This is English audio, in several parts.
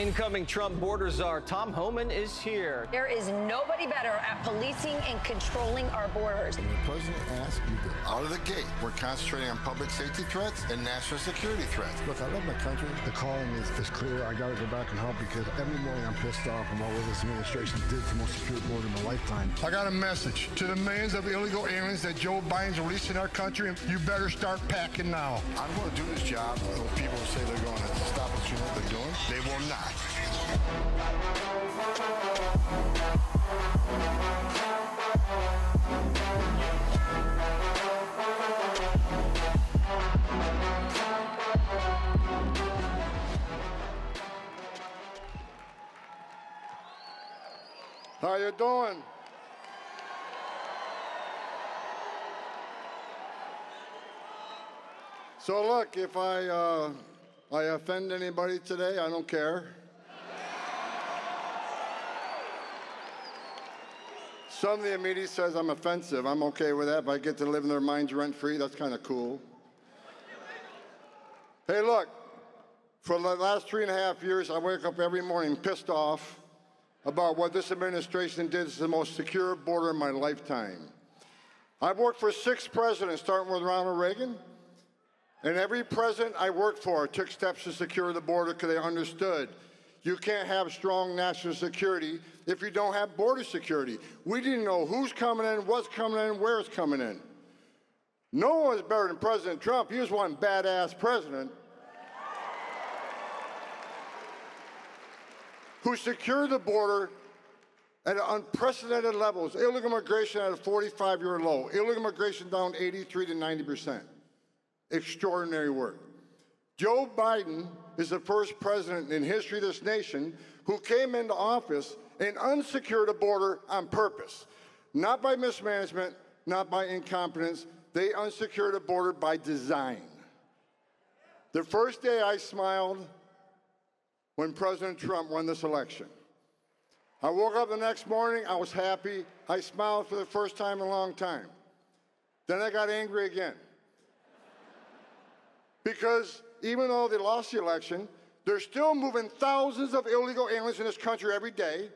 Incoming Trump border czar Tom Homan is here. There is nobody better at policing and controlling our borders. When the president asks you to, out of the gate, we're concentrating on public safety threats and national security threats. Look, I love my country. The calling is clear. I got to go back and help because every morning I'm pissed off about what this administration did to the most secure border in my lifetime. I got a message to the millions of illegal aliens that Joe Biden's releasing our country. You better start packing now. I'm going to do this job. Those people who say they're going to stop us from what they're doing, they will not. How you doing? So look, if I offend anybody today, I don't care. Some of the media says I'm offensive. I'm okay with that. If I get to live in their minds rent-free, that's kind of cool. Hey, look, for the last 3.5 years, I wake up every morning pissed off about what this administration did to the most secure border in my lifetime. I've worked for 6 presidents, starting with Ronald Reagan, and every president I worked for took steps to secure the border because they understood you can't have strong national security if you don't have border security. We didn't know who's coming in, what's coming in, where it's coming in. No one was better than President Trump. He was one badass president who secured the border at unprecedented levels. Illegal immigration at a 45-year low. Illegal immigration down 83 to 90%. Extraordinary work. Joe Biden is the first president in history of this nation who came into office and unsecured a border on purpose. Not by mismanagement, not by incompetence. They unsecured a border by design. The first day I smiled when President Trump won this election. I woke up the next morning, I was happy. I smiled for the first time in a long time. Then I got angry again. Because even though they lost the election, they're still moving thousands of illegal aliens in this country every day.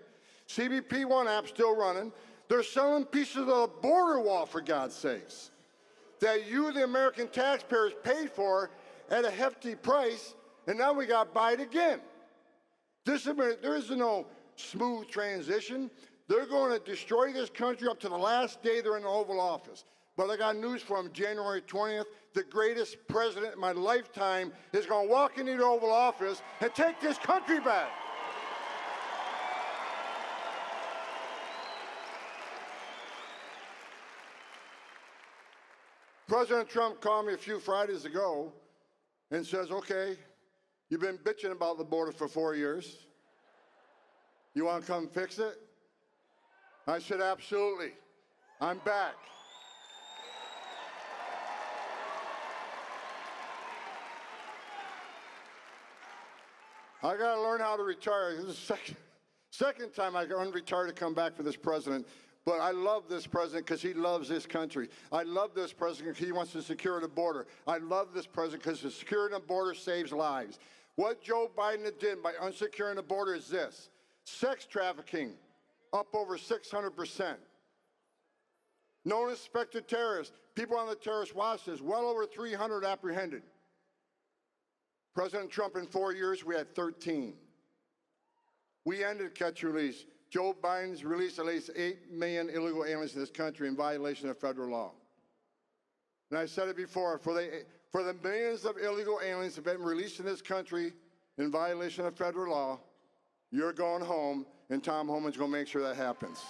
CBP One app still running. They're selling pieces of the border wall, for God's sakes, that you, the American taxpayers, paid for at a hefty price, and now we got to buy it again. There is no smooth transition. They're going to destroy this country up to the last day they're in the Oval Office. But I got news from January 20th. The greatest president in my lifetime is going to walk into the Oval Office and take this country back. President Trump called me a few Fridays ago and says, okay, you've been bitching about the border for 4 years. You want to come fix it? I said, absolutely. I'm back. I got to learn how to retire. This is the second time I can retire to come back for this president. But I love this president because he loves this country. I love this president because he wants to secure the border. I love this president because the securing the border saves lives. What Joe Biden did by unsecuring the border is this. Sex trafficking, up over 600%. Known as suspected terrorists, people on the terrorist watch list, well over 300 apprehended. President Trump, in 4 years, we had 13. We ended catch-release. Joe Biden's released at least 8 million illegal aliens in this country in violation of federal law. And I said it before, for the millions of illegal aliens that have been released in this country in violation of federal law, you're going home, and Tom Homan's going to make sure that happens.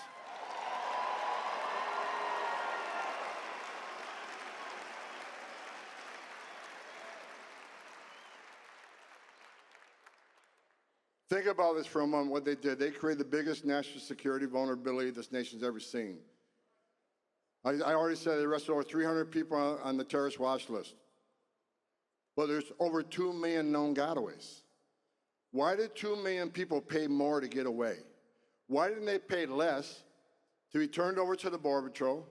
Think about this for a moment, what they did. They created the biggest national security vulnerability this nation's ever seen. I already said they arrested over 300 people on the terrorist watch list. Well, there's over 2 million known gotaways. Why did 2 million people pay more to get away? Why didn't they pay less to be turned over to the Border Patrol,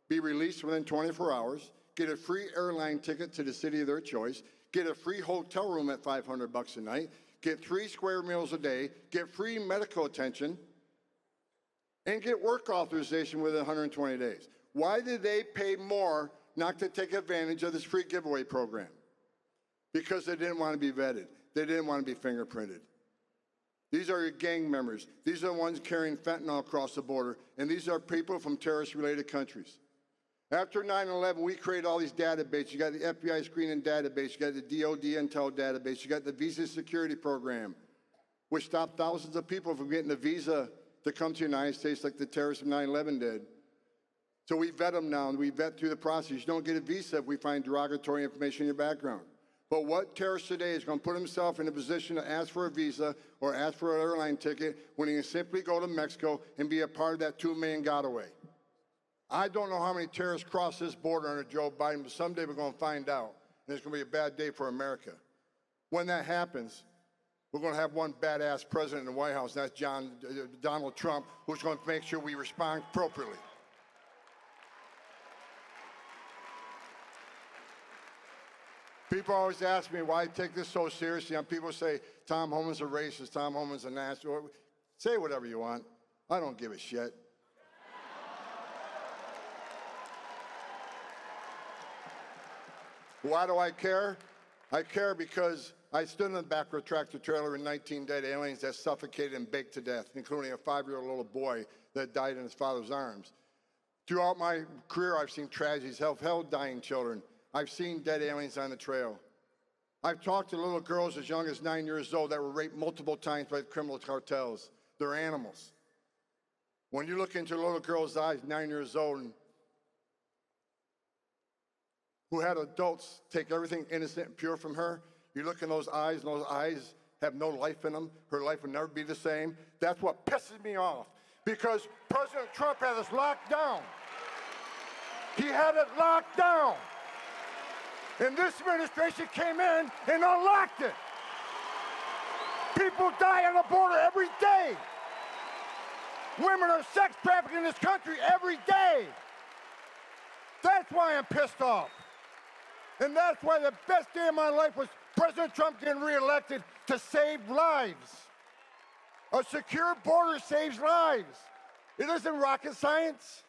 be released within 24 hours, get a free airline ticket to the city of their choice, get a free hotel room at $500 a night, get 3 square meals a day, get free medical attention, and get work authorization within 120 days. Why did they pay more not to take advantage of this free giveaway program? Because they didn't want to be vetted. They didn't want to be fingerprinted. These are your gang members. These are the ones carrying fentanyl across the border, and these are people from terrorist-related countries. After 9/11, we created all these databases. You got the FBI screening database. You got the DOD intel database. You got the visa security program, which stopped thousands of people from getting a visa to come to the United States like the terrorists of 9/11 did. So we vet them now, and we vet through the process. You don't get a visa if we find derogatory information in your background. But what terrorist today is going to put himself in a position to ask for a visa or ask for an airline ticket when he can simply go to Mexico and be a part of that 2 million getaway? I don't know how many terrorists cross this border under Joe Biden, but someday we're going to find out, and it's going to be a bad day for America. When that happens, we're going to have one badass president in the White House, and that's Donald Trump, who's going to make sure we respond appropriately. People always ask me why I take this so seriously, and people say, Tom Homan's a racist, Tom Homan's a national. Say whatever you want. I don't give a shit. Why do I care? I care because I stood in the back of a tractor trailer with 19 dead aliens that suffocated and baked to death, including a 5-year-old little boy that died in his father's arms. Throughout my career, I've seen tragedies, held dying children. I've seen dead aliens on the trail. I've talked to little girls as young as 9 years old that were raped multiple times by criminal cartels. They're animals. When you look into a little girl's eyes, 9 years old, and who had adults take everything innocent and pure from her, you look in those eyes, and those eyes have no life in them. Her life will never be the same. That's what pisses me off, because President Trump had us locked down. He had it locked down. And this administration came in and unlocked it. People die on the border every day. Women are sex trafficked in this country every day. That's why I'm pissed off. And that's why the best day of my life was President Trump getting reelected to save lives. A secure border saves lives. It isn't rocket science.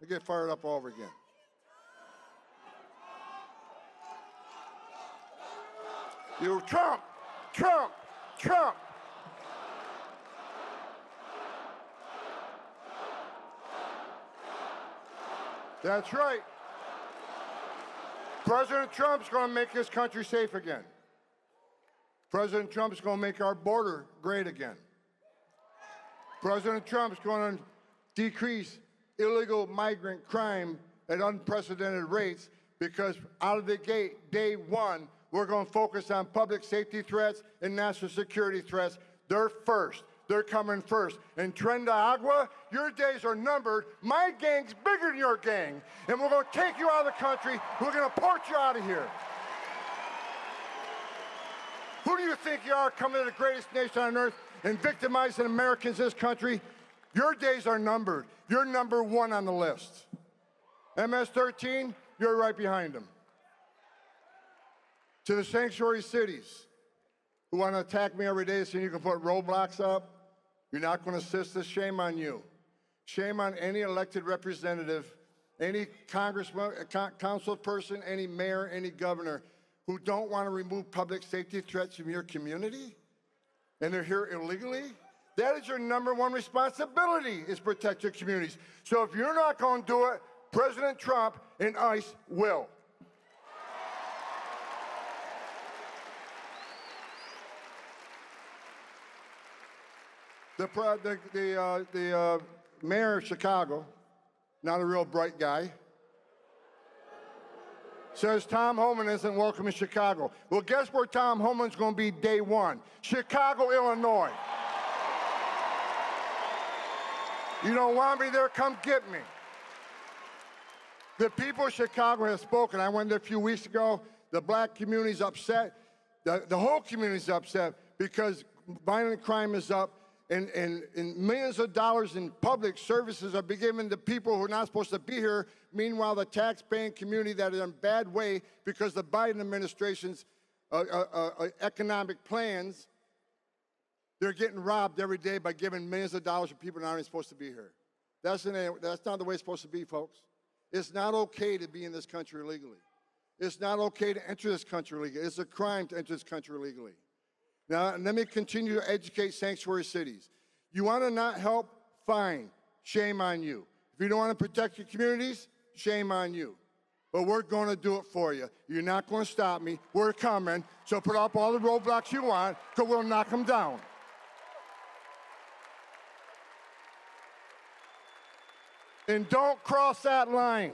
I get fired up all over again. You Trump, Trump, Trump. That's right. President Trump's going to make this country safe again. President Trump's going to make our border great again. President Trump's going to decrease illegal migrant crime at unprecedented rates, because out of the gate, day one, we're going to focus on public safety threats and national security threats. They're first. They're coming first. And Tren de Agua, your days are numbered. My gang's bigger than your gang. And we're going to take you out of the country. We're going to port you out of here. Who do you think you are, coming to the greatest nation on earth and victimizing Americans in this country? Your days are numbered. You're number one on the list. MS-13, you're right behind them. To the sanctuary cities who want to attack me every day so you can put roadblocks up, you're not going to assist us. Shame on you. Shame on any elected representative, any congressman, council person, any mayor, any governor who don't want to remove public safety threats from your community, and they're here illegally. That is your number one responsibility, is protect your communities. So if you're not going to do it, President Trump and ICE will. The mayor of Chicago, not a real bright guy, says Tom Homan isn't welcome in Chicago. Well, guess where Tom Homan's going to be day one? Chicago, Illinois. You don't want me there? Come get me. The people of Chicago have spoken. I went there a few weeks ago. The black community's upset. The whole community's upset because violent crime is up. and millions of dollars in public services are being given to people who are not supposed to be here. Meanwhile, the tax-paying community that is in a bad way because the Biden administration's economic plans, they're getting robbed every day by giving millions of dollars to people that aren't supposed to be here. That's not the way it's supposed to be, folks. It's not okay to be in this country illegally. It's not okay to enter this country illegally. It's a crime to enter this country illegally. Now, let me continue to educate sanctuary cities. You want to not help? Fine. Shame on you. If you don't want to protect your communities, shame on you. But we're going to do it for you. You're not going to stop me. We're coming. So put up all the roadblocks you want, because we'll knock them down. And don't cross that line.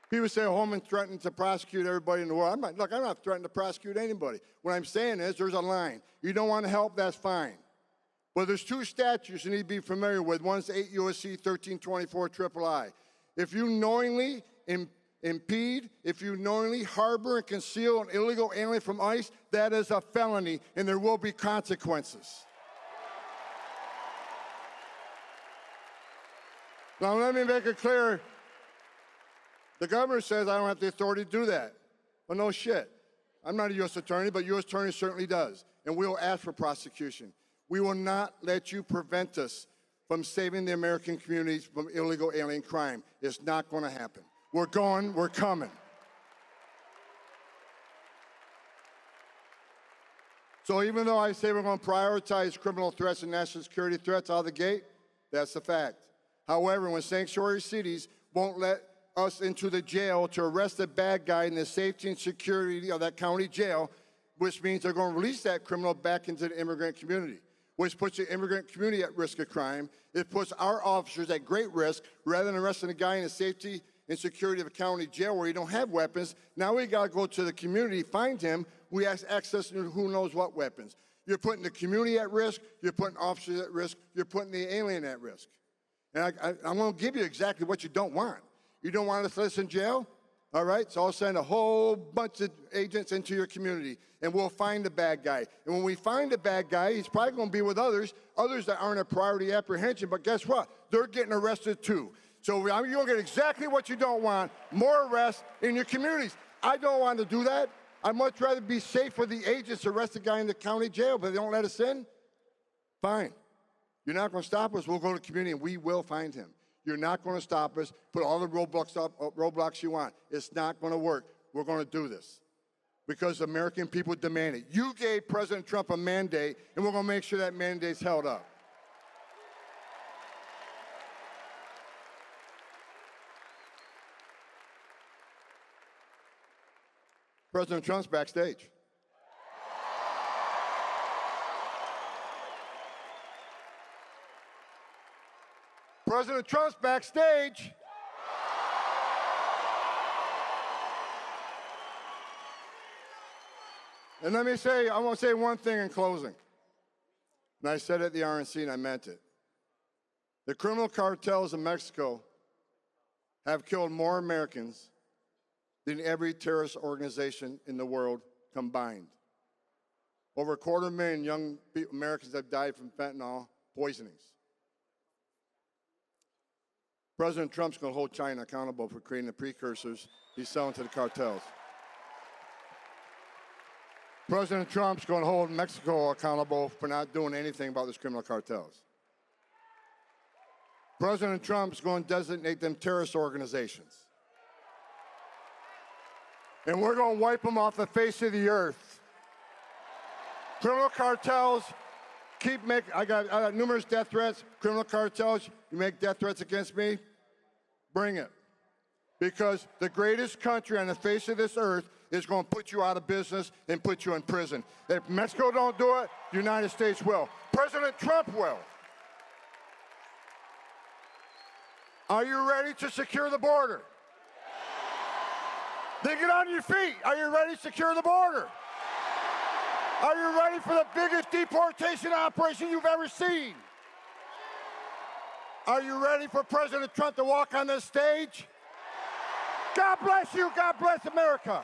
People say Homan threatened to prosecute everybody in the world. I'm not threatening to prosecute anybody. What I'm saying is there's a line. You don't want to help, that's fine. But there's two statutes you need to be familiar with. One's 8 U.S.C. 1324 III. If you knowingly impede, if you knowingly harbor and conceal an illegal alien from ICE, that is a felony, and there will be consequences. Now, let me make it clear. The governor says I don't have the authority to do that. Well, no shit. I'm not a U.S. attorney, but U.S. attorney certainly does. And we'll ask for prosecution. We will not let you prevent us from saving the American communities from illegal alien crime. It's not going to happen. We're going, we're coming. So even though I say we're going to prioritize criminal threats and national security threats out of the gate, that's the fact. However, when sanctuary cities won't let us into the jail to arrest the bad guy in the safety and security of that county jail, which means they're going to release that criminal back into the immigrant community, which puts the immigrant community at risk of crime. It puts our officers at great risk. Rather than arresting a guy in the safety and security of a county jail where he don't have weapons, now we got to go to the community, find him. We have access to who knows what weapons. You're putting the community at risk. You're putting officers at risk. You're putting the alien at risk. And I'm going to give you exactly what you don't want. You don't want us to listen in jail? All right, so I'll send a whole bunch of agents into your community, and we'll find the bad guy. And when we find the bad guy, he's probably going to be with others that aren't a priority apprehension, but guess what? They're getting arrested too. So you're going to get exactly what you don't want, more arrests in your communities. I don't want to do that. I'd much rather be safe for the agents to arrest the guy in the county jail, but they don't let us in? Fine. You're not going to stop us. We'll go to the community, and we will find him. You're not going to stop us. Put all the roadblocks you want. It's not going to work. We're going to do this because the American people demand it. You gave President Trump a mandate, and we're going to make sure that mandate's held up. President Trump's backstage. President Trump's backstage. And let me say, I want to say one thing in closing. And I said it at the RNC and I meant it. The criminal cartels in Mexico have killed more Americans than every terrorist organization in the world combined. Over 250,000 young Americans have died from fentanyl poisonings. President Trump's going to hold China accountable for creating the precursors he's selling to the cartels. President Trump's going to hold Mexico accountable for not doing anything about these criminal cartels. President Trump's going to designate them terrorist organizations. And we're going to wipe them off the face of the earth. Criminal cartels keep making, I got numerous death threats. Criminal cartels, you make death threats against me, bring it. Because the greatest country on the face of this earth is going to put you out of business and put you in prison. If Mexico don't do it, the United States will. President Trump will. Are you ready to secure the border? Then get on your feet. Are you ready to secure the border? Are you ready for the biggest deportation operation you've ever seen? Are you ready for President Trump to walk on this stage? God bless you. God bless America.